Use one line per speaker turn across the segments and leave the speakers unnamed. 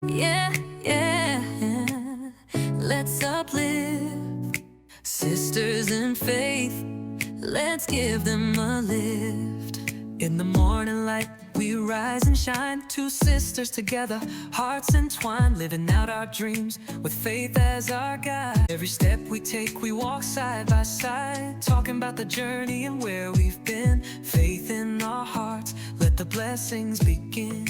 Yeah, yeah. Let's uplift sisters in faith. Let's give them a lift. In the morning light, we rise and shine. Two sisters together, hearts entwined, living out our dreams with faith as our guide. Every step we take, we walk side by side, talking about the journey and where we've been. Faith in our hearts, let the blessings begin.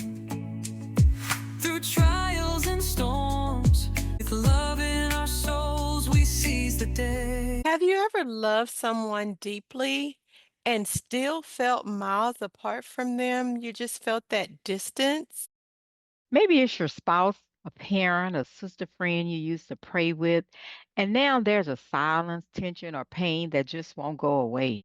Through trials and storms, with love in our souls, we seize the day.
Have you ever loved someone deeply and still felt miles apart from them? You just felt that distance?
Maybe it's your spouse, a parent, a sister friend you used to pray with, and now there's a silence, tension, or pain that just won't go away.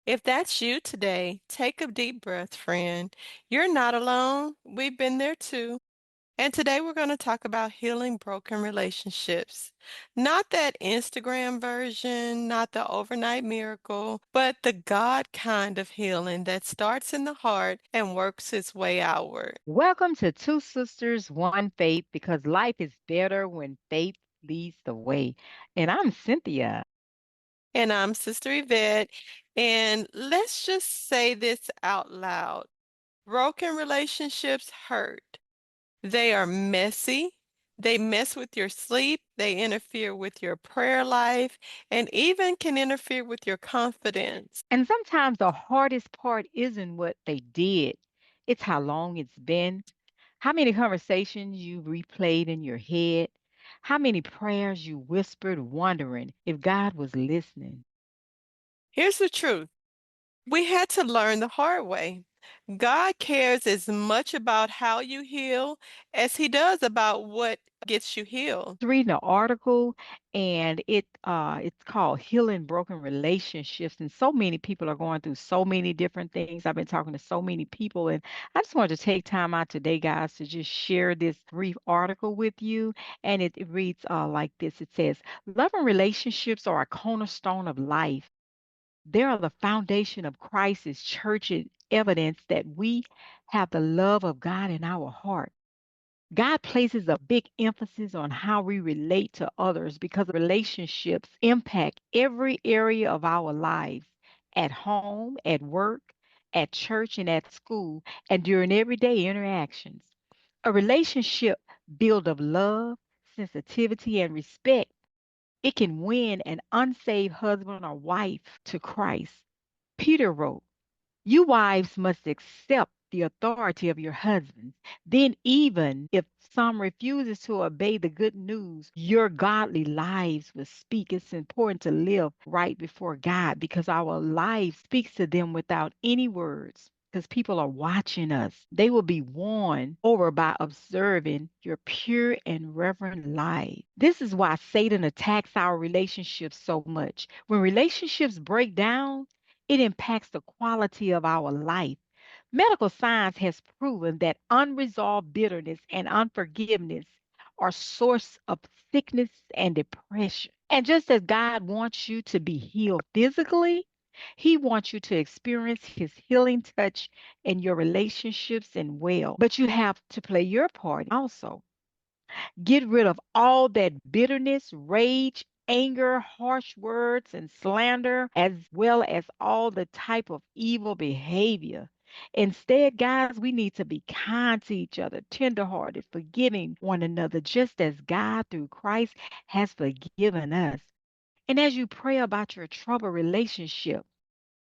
If that's you today, take a deep breath, friend. You're not alone. We've been there too. And today we're going to talk about healing broken relationships. Not that Instagram version, not the overnight miracle, but the God kind of healing that starts in the heart and works its way outward.
Welcome to Two Sisters, One Faith, because life is better when faith leads the way. And I'm Cynthia.
And I'm Sister Yvette. And let's just say this out loud. Broken relationships hurt. They are messy. They mess with your sleep. They interfere with your prayer life and even can interfere with your confidence.
And sometimes the hardest part isn't what they did, it's how long it's been, how many conversations you replayed in your head, how many prayers you whispered, wondering if God was listening.
Here's the truth. We had to learn the hard way. God cares as much about how you heal as he does about what gets you healed.
Reading an article and it's called Healing Broken Relationships, and so many people are going through so many different things. I've been talking to so many people, and I just wanted to take time out today, guys, to just share this brief article with you. And it reads like this. It says, loving relationships are a cornerstone of life. They are the foundation of Christ's church and evidence that we have the love of God in our heart. God places a big emphasis on how we relate to others because relationships impact every area of our lives, at home, at work, at church, and at school, and during everyday interactions. A relationship built of love, sensitivity, and respect, it can win an unsaved husband or wife to Christ. Peter wrote, you wives must accept the authority of your husbands. Then, even if some refuses to obey the good news, your godly lives will speak. It's important to live right before God because our life speaks to them without any words. Because people are watching us. They will be won over by observing your pure and reverent life. This is why Satan attacks our relationships so much. When relationships break down, it impacts the quality of our life. Medical science has proven that unresolved bitterness and unforgiveness are source of sickness and depression. And just as God wants you to be healed physically, he wants you to experience his healing touch in your relationships and well. But you have to play your part also. Get rid of all that bitterness, rage, anger, harsh words, and slander, as well as all the type of evil behavior. Instead, guys, we need to be kind to each other, tenderhearted, forgiving one another, just as God through Christ has forgiven us. And as you pray about your troubled relationship,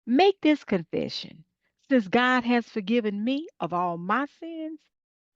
make this confession. Since God has forgiven me of all my sins,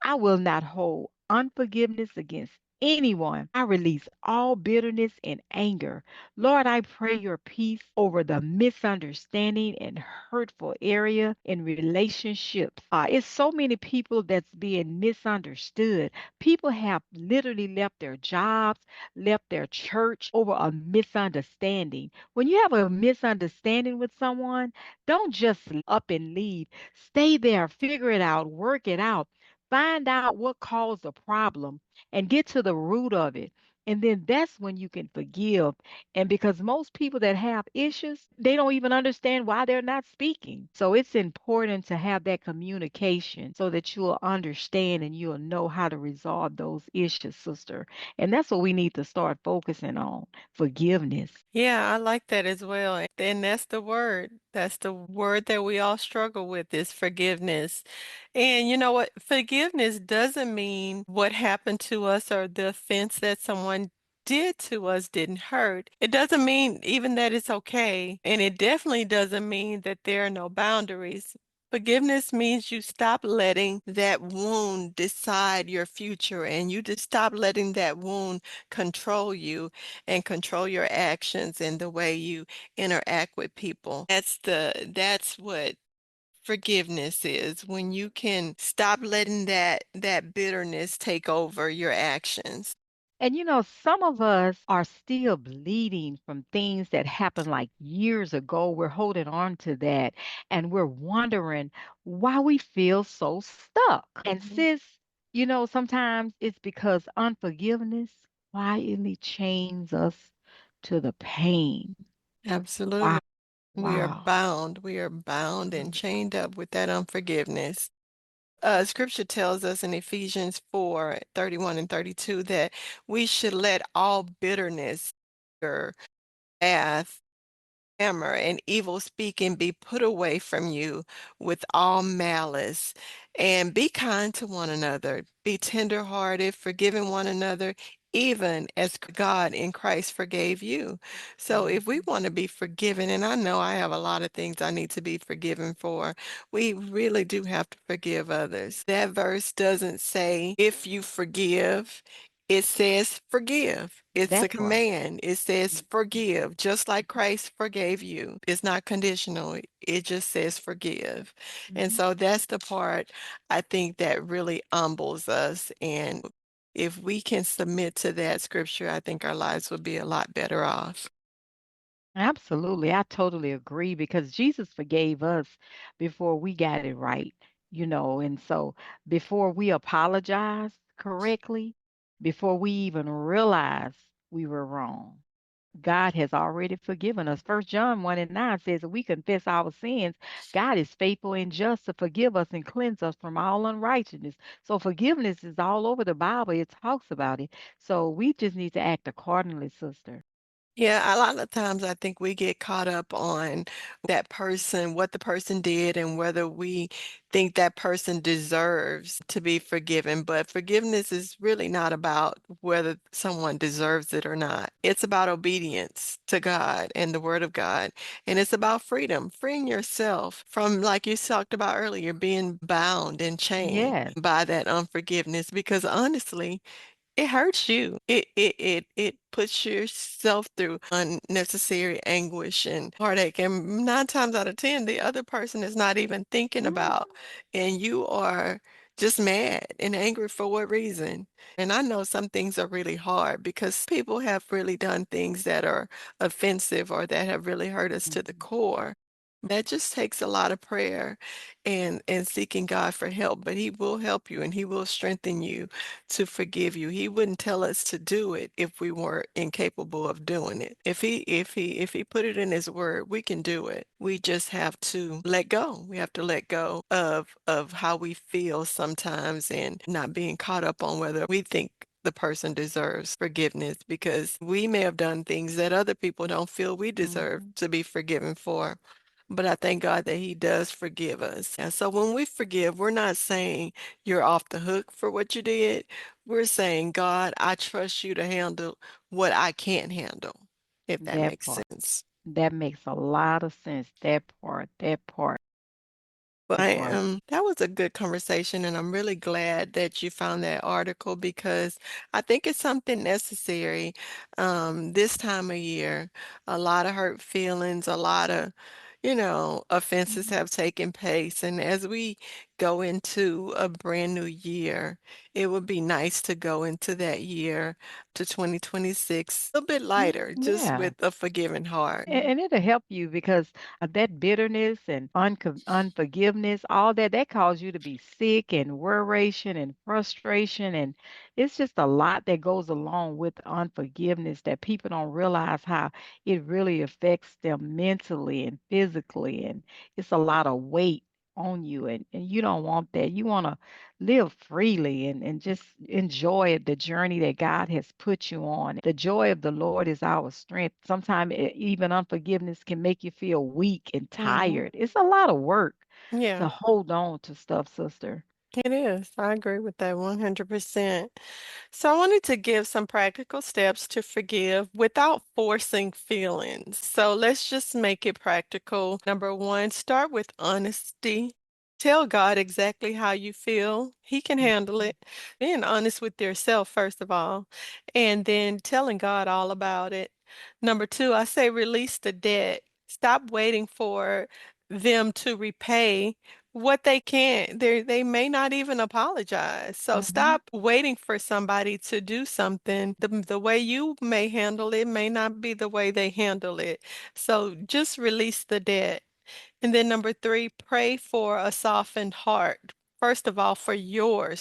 I will not hold unforgiveness against anyone. I release all bitterness and anger. Lord, I pray your peace over the misunderstanding and hurtful area in relationships. It's so many people that's being misunderstood. People have literally left their jobs, left their church over a misunderstanding. When you have a misunderstanding with someone, don't just up and leave. Stay there, figure it out, work it out. Find out what caused the problem and get to the root of it. And then that's when you can forgive. And because most people that have issues, they don't even understand why they're not speaking. So it's important to have that communication so that you'll understand and you'll know how to resolve those issues, sister. And that's what we need to start focusing on, forgiveness.
Yeah, I like that as well. And that's the word. That's the word that we all struggle with is forgiveness. And you know what? Forgiveness doesn't mean what happened to us or the offense that someone did to us didn't hurt. It doesn't mean even that it's okay. And it definitely doesn't mean that there are no boundaries. Forgiveness means you stop letting that wound decide your future and you just stop letting that wound control you and control your actions and the way you interact with people. That's what forgiveness is when you can stop letting that bitterness take over your actions.
And some of us are still bleeding from things that happened like years ago. We're holding on to that and we're wondering why we feel so stuck. And
Mhm.
sis, sometimes it's because unforgiveness quietly chains us to the pain. Wow.
Absolutely. We are
Wow.
bound. We are bound and
Mm,
chained up with that unforgiveness. Scripture tells us in Ephesians 4:31 and 32 that we should let all bitterness, anger, wrath, clamor and evil speaking be put away from you with all malice, and be kind to one another, be tenderhearted, forgiving one another, even as God in Christ forgave you. So if we
mhm.
want to be forgiven, and I know I have a lot of things I need to be forgiven for, we really do have to forgive others. That verse doesn't say if you forgive. It says forgive. It's a
That part.
command. It says forgive, just like Christ forgave you. It's not conditional. It just says forgive. And
Mhm.
so that's the part I think that really humbles us. And if we can submit to that scripture, I think our lives would be a lot better off.
Absolutely. I totally agree because Jesus forgave us before we got it right, and so before we apologized correctly, before we even realized we were wrong, God has already forgiven us. First John 1 and 9 says if we confess our sins, God is faithful and just to forgive us and cleanse us from all unrighteousness. So forgiveness is all over the Bible. It talks about it. So we just need to act accordingly, sister.
Yeah, a lot of times I think we get caught up on that person, what the person did, and whether we think that person deserves to be forgiven. But forgiveness is really not about whether someone deserves it or not. It's about obedience to God and the Word of God. And it's about freedom, freeing yourself from, like you talked about earlier, being bound and chained
Yes.
by that unforgiveness. Because honestly, it hurts you. It puts yourself through unnecessary anguish and heartache. And 9 times out of 10, the other person is not even thinking
Mhm.
about, and you are just mad and angry for what reason? And I know some things are really hard because people have really done things that are offensive or that have really hurt us to the
Mhm.
core. That just takes a lot of prayer and seeking God for help, but He will help you and He will strengthen you to forgive you. He wouldn't tell us to do it if we were incapable of doing it. If he put it in his word, we can do it. We just have to let go. We have to let go of how we feel sometimes and not being caught up on whether we think the person deserves forgiveness because we may have done things that other people don't feel we deserve
Mhm.
to be forgiven for. But I thank God that He does forgive us. And so when we forgive, we're not saying you're off the hook for what you did. We're saying, God, I trust you to handle what I can't handle, if that
That
makes
part.
sense.
That makes a lot of sense.
But
That part.
that was a good conversation, and I'm really glad that you found that article because I think it's something necessary this time of year. A lot of hurt feelings, a lot of, offenses
Mhm.
have taken place. And as we go into a brand new year, it would be nice to go into that year to 2026 a little bit lighter, just
Yeah.
with a forgiving heart.
And it'll help you because that bitterness and unforgiveness, all that causes you to be sick and worration and frustration. And it's just a lot that goes along with unforgiveness that people don't realize how it really affects them mentally and physically. And it's a lot of weight on you. And you don't want that. You want to live freely and just enjoy the journey that God has put you on. The joy of the Lord is our strength. Sometimes even unforgiveness can make you feel weak and
Mhm.
tired. It's a lot of work
Yeah.
to hold on to stuff, sister.
It is. I agree with that 100%. So I wanted to give some practical steps to forgive without forcing feelings. So let's just make it practical. Number one, start with honesty. Tell God exactly how you feel. He can handle
Mhm.
it. Being honest with yourself, first of all, and then telling God all about it. Number two, I say release the debt. Stop waiting for them to repay what they can't. They may not even apologize. So
Mhm.
stop waiting for somebody to do something. The way you may handle it may not be the way they handle it. So just release the debt. And then number three, pray for a softened heart. First of all, for your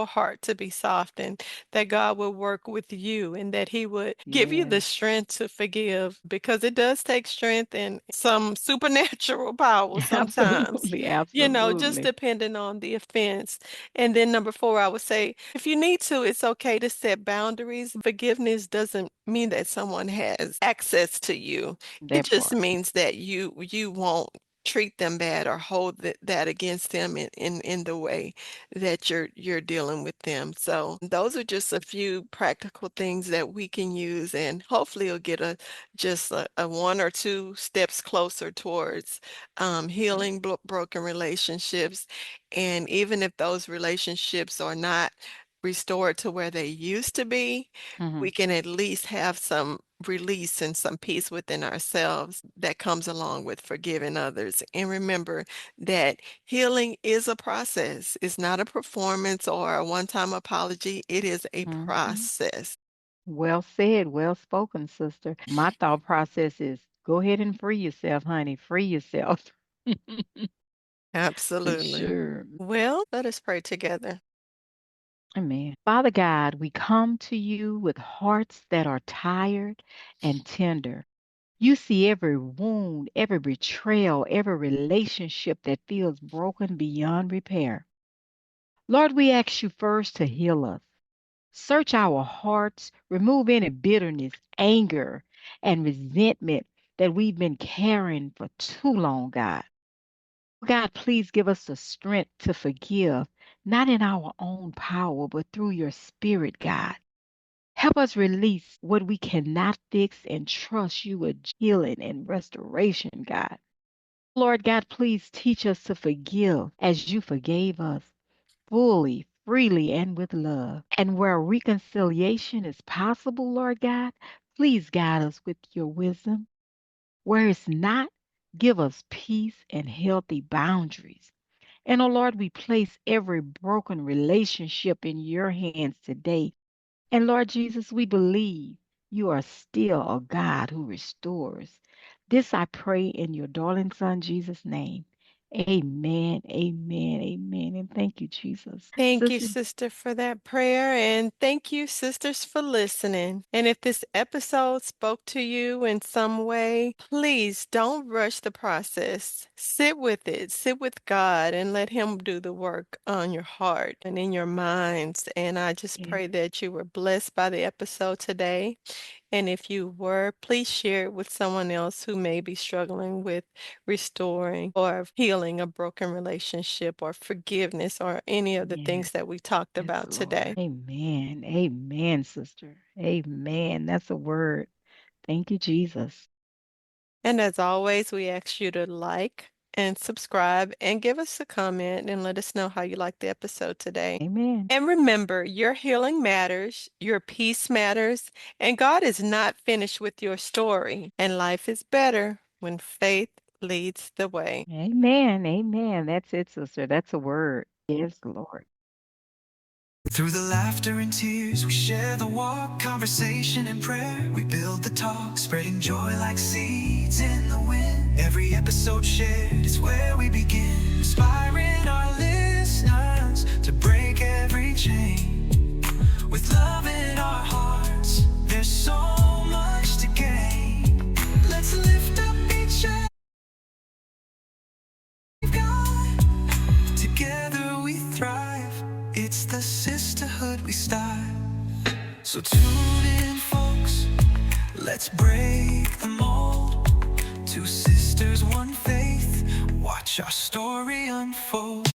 heart to be softened, that God will work with you and that He would give you the
Yes.
strength to forgive because it does take strength and some supernatural power sometimes,
Absolutely.
just
Absolutely.
depending on the offense. And then number four, I would say, if you need to, it's okay to set boundaries. Forgiveness doesn't mean that someone has access to you. It
That
just
part.
means that you won't treat them bad or hold that against them in the way that you're dealing with them. So those are just a few practical things that we can use, and hopefully it'll get a one or two steps closer towards healing broken relationships. And even if those relationships are not restored to where they used to be,
Hmm.
we can at least have some release and some peace within ourselves that comes along with forgiving others. And remember that healing is a process. It's not a performance or a one-time apology. It is a
Hmm.
process.
Well said, well spoken, sister. My thought process is go ahead and free yourself, honey. Free yourself. For
Absolutely.
sure.
Well, let us pray together.
Amen. Father God, we come to you with hearts that are tired and tender. You see every wound, every betrayal, every relationship that feels broken beyond repair. Lord, we ask you first to heal us. Search our hearts, remove any bitterness, anger, and resentment that we've been carrying for too long, God. God, please give us the strength to forgive, not in our own power, but through your spirit, God. Help us release what we cannot fix and trust you with healing and restoration, God. Lord God, please teach us to forgive as you forgave us fully, freely, and with love. And where reconciliation is possible, Lord God, please guide us with your wisdom. Where it's not, give us peace and healthy boundaries. And oh Lord, we place every broken relationship in your hands today. And Lord Jesus, we believe you are still a God who restores. This I pray in your darling Son, Jesus' name. Amen, amen, amen. And thank you, Jesus.
Thank you,
Sister,
sister, for that prayer. And thank you, sisters, for listening. And if this episode spoke to you in some way, please don't rush the process. Sit with it, sit with God, and let Him do the work on your heart and in your minds. And I just
yeah,
pray that you were blessed by the episode today. And if you were, please share it with someone else who may be struggling with restoring or healing a broken relationship or forgiveness or any of the
yes,
things that we talked
yes,
about
Lord.
today.
Amen, amen, sister. Amen. That's a word. Thank you, Jesus.
And as always, we ask you to like and subscribe and give us a comment and let us know how you liked the episode today.
Amen.
And remember, your healing matters, your peace matters, and God is not finished with your story. And life is better when faith leads the way.
Amen. Amen. That's it, sister. That's a word. Yes, Lord.
Through the laughter and tears, we share the walk, conversation and prayer. We build the talk, spreading joy like seeds in the wind. Every episode shared is where we begin, inspiring our listeners to break every chain. With love in our hearts, there's so much to gain. Let's lift up each other. Together we thrive. It's the sisterhood we start. So tune in, folks. Let's break the mold. Two sisters, one faith. Watch our story unfold.